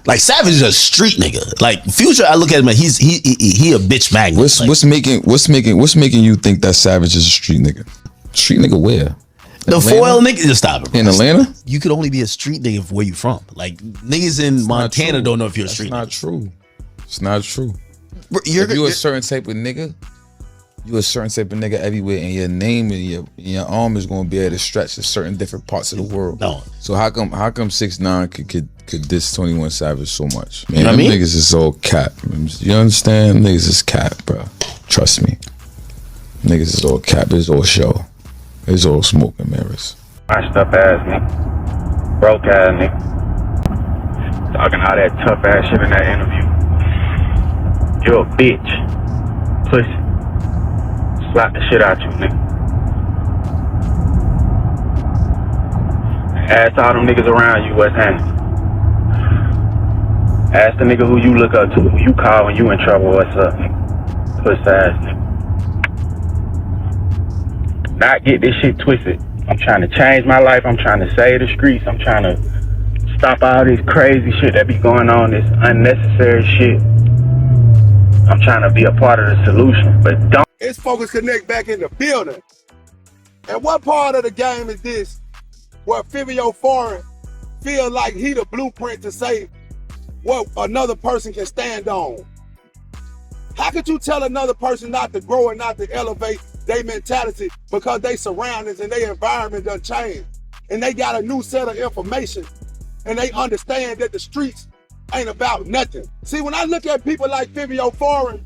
Like Savage is a street nigga. Like Future, I look at him and he a bitch magnet. What's making you think that Savage is a street nigga? Street nigga where? The foil nigga, just stop it, bro. In Atlanta? You could only be a street nigga if where you from. Like niggas in Montana don't know if you're a street nigga. True. It's not true. If you're a certain type of nigga, you a certain type of nigga everywhere, and your name and your arm is gonna be able to stretch to certain different parts of the world. No. So how come 6ix9ine could diss 21 Savage so much? Man, you know what I mean? Niggas is all cap. You understand? Niggas is cap, bro. Trust me. Niggas is all cap. It's all show. It's all smoke and mirrors. Washed up ass nigga. Broke ass nigga. Talking all that tough ass shit in that interview. You're a bitch. Pussy. Slap the shit out you, nigga. Ask all them niggas around you what's happening. Ask the nigga who you look up to, who you call when you in trouble, what's up, nigga. Pussy ass nigga. Not get this shit twisted. I'm trying to change my life. I'm trying to save the streets. I'm trying to stop all this crazy shit that be going on, this unnecessary shit. I'm trying to be a part of the solution, but don't. It's Focus Connect back in the building. And what part of the game is this where Fivio Foreign feel like he the blueprint to say what another person can stand on? How could you tell another person not to grow and not to elevate their mentality because they surroundings and their environment done changed and they got a new set of information and they understand that the streets ain't about nothing? See, when I look at people like Fivio Foreign,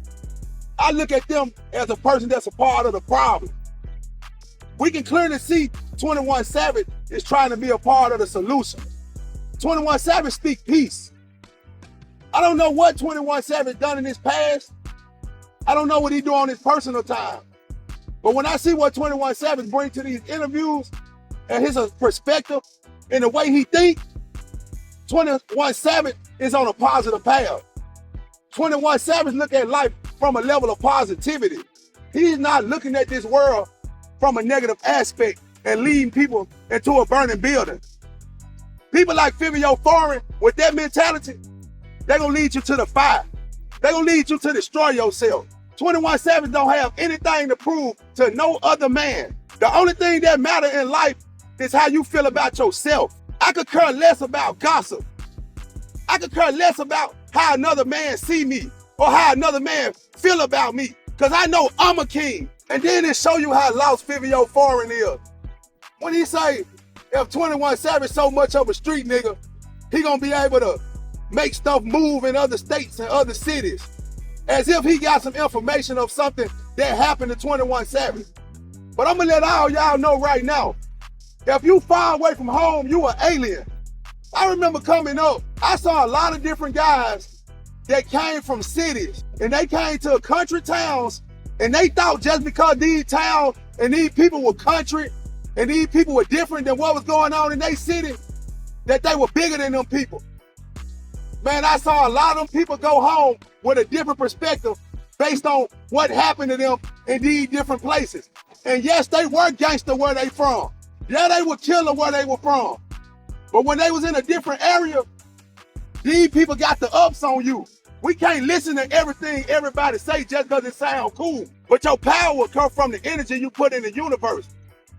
I look at them as a person that's a part of the problem. We can clearly see 21 Savage is trying to be a part of the solution. 21 Savage speak peace. I don't know what 21 Savage done in his past. I don't know what he do on his personal time. But when I see what 21 Savage bring to these interviews and his perspective and the way he think, 21 Savage is on a positive path. 21 Savage look at life from a level of positivity. He's not looking at this world from a negative aspect and leading people into a burning building. People like Fivio Foreign, with that mentality, they're gonna lead you to the fire. They're gonna lead you to destroy yourself. 21 Savage don't have anything to prove to no other man. The only thing that matters in life is how you feel about yourself. I could care less about gossip. I could care less about how another man see me or how another man feel about me, because I know I'm a king. And then it show you how lost Fivio Foreign is. When he say, if 21 Savage so much of a street nigga, he gonna be able to make stuff move in other states and other cities. As if he got some information of something that happened to 21 Savage. But I'm gonna let all y'all know right now, if you far away from home, you an alien. I remember coming up, I saw a lot of different guys that came from cities and they came to country towns and they thought just because these towns and these people were country and these people were different than what was going on in their city, that they were bigger than them people. Man, I saw a lot of them people go home with a different perspective based on what happened to them in these different places. And yes, they were gangster where they from. Yeah, they were killer where they were from. But when they was in a different area, these people got the ups on you. We can't listen to everything everybody say just because it sound cool. But your power will come from the energy you put in the universe.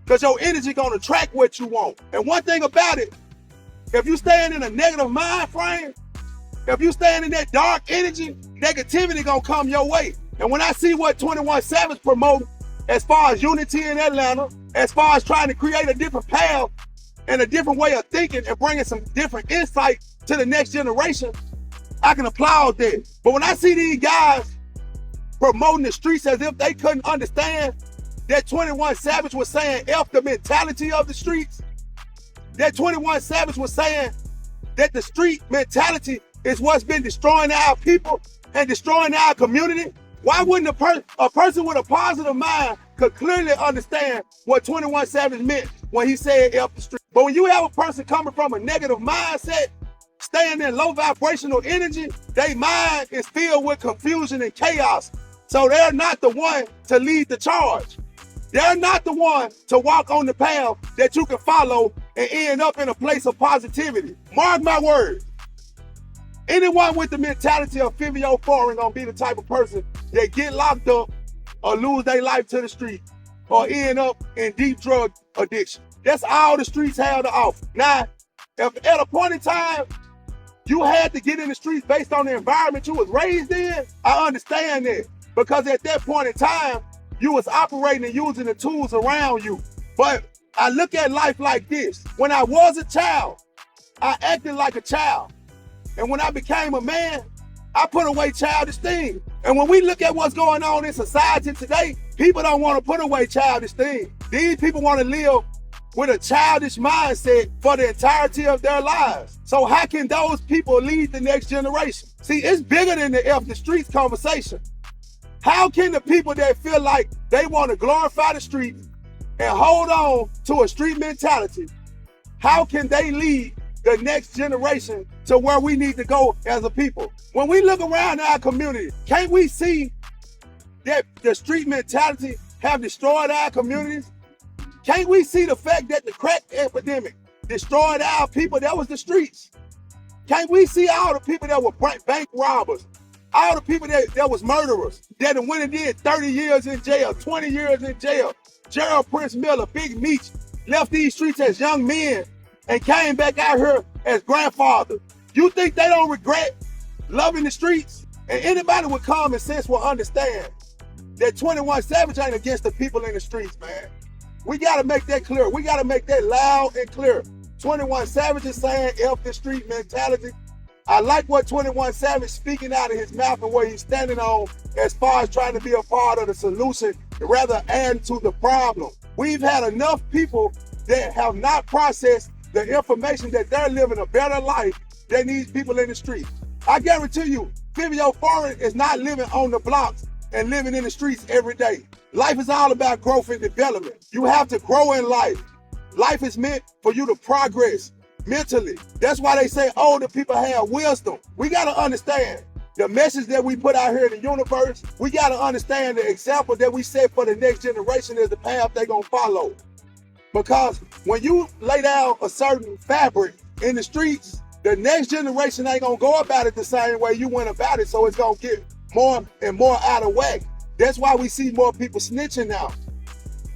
Because your energy gonna attract what you want. And one thing about it, if you staying in a negative mind frame, if you staying in that dark energy, negativity gonna come your way. And when I see what 21 Savage promoting, as far as unity in Atlanta, as far as trying to create a different path and a different way of thinking and bringing some different insight to the next generation, I can applaud that. But when I see these guys promoting the streets as if they couldn't understand that 21 Savage was saying F the mentality of the streets, that 21 Savage was saying that the street mentality is what's been destroying our people and destroying our community, why wouldn't a person with a positive mind could clearly understand what 21 Savage meant when he said F the street? But when you have a person coming from a negative mindset, staying in low vibrational energy, their mind is filled with confusion and chaos. So they're not the one to lead the charge. They're not the one to walk on the path that you can follow and end up in a place of positivity. Mark my words. Anyone with the mentality of Fivio Foreign gonna be the type of person that get locked up or lose their life to the street or end up in deep drug addiction. That's all the streets have to offer. Now, if at a point in time, you had to get in the streets based on the environment you was raised in, I understand that. Because at that point in time, you was operating and using the tools around you. But I look at life like this. When I was a child, I acted like a child. And when I became a man, I put away childish things. And when we look at what's going on in society today, people don't want to put away childish things. These people want to live with a childish mindset for the entirety of their lives. So how can those people lead the next generation? See, it's bigger than the F the streets conversation. How can the people that feel like they want to glorify the streets and hold on to a street mentality, how can they lead the next generation to where we need to go as a people? When we look around our community, can't we see that the street mentality have destroyed our communities? Can't we see the fact that the crack epidemic destroyed our people? That was the streets. Can't we see all the people that were bank robbers, all the people that was murderers, that went and did 30 years in jail, 20 years in jail? Gerald Prince Miller, Big Meech, left these streets as young men and came back out here as grandfathers. You think they don't regret loving the streets? And anybody with common sense will understand that 21 Savage ain't against the people in the streets, man. We gotta make that clear. We gotta make that loud and clear. 21 Savage is saying F the street mentality. I like what 21 Savage speaking out of his mouth and what he's standing on as far as trying to be a part of the solution rather add to the problem. We've had enough people that have not processed the information that they're living a better life than these people in the street. I guarantee you, Fivio Foreign is not living on the blocks and living in the streets every day. Life is all about growth and development. You have to grow in life. Life is meant for you to progress mentally. That's why they say older people have wisdom. We gotta understand the message that we put out here in the universe. We gotta understand the example that we set for the next generation is the path they're gonna follow. Because when you lay down a certain fabric in the streets, the next generation ain't gonna go about it the same way you went about it, so it's gonna get more and more out of whack. That's why we see more people snitching now.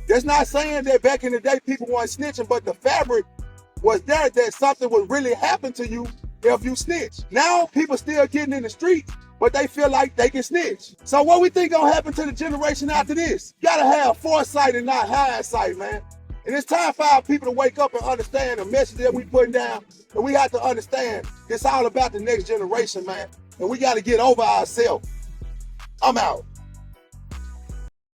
That's not saying that back in the day people weren't snitching, but the fabric was there that something would really happen to you if you snitch. Now people still getting in the streets, but they feel like they can snitch. So what we think gonna happen to the generation after this? You gotta have foresight and not hindsight, man. And it's time for our people to wake up and understand the message that we putting down. And we have to understand it's all about the next generation, man. And we gotta get over ourselves. I'm out.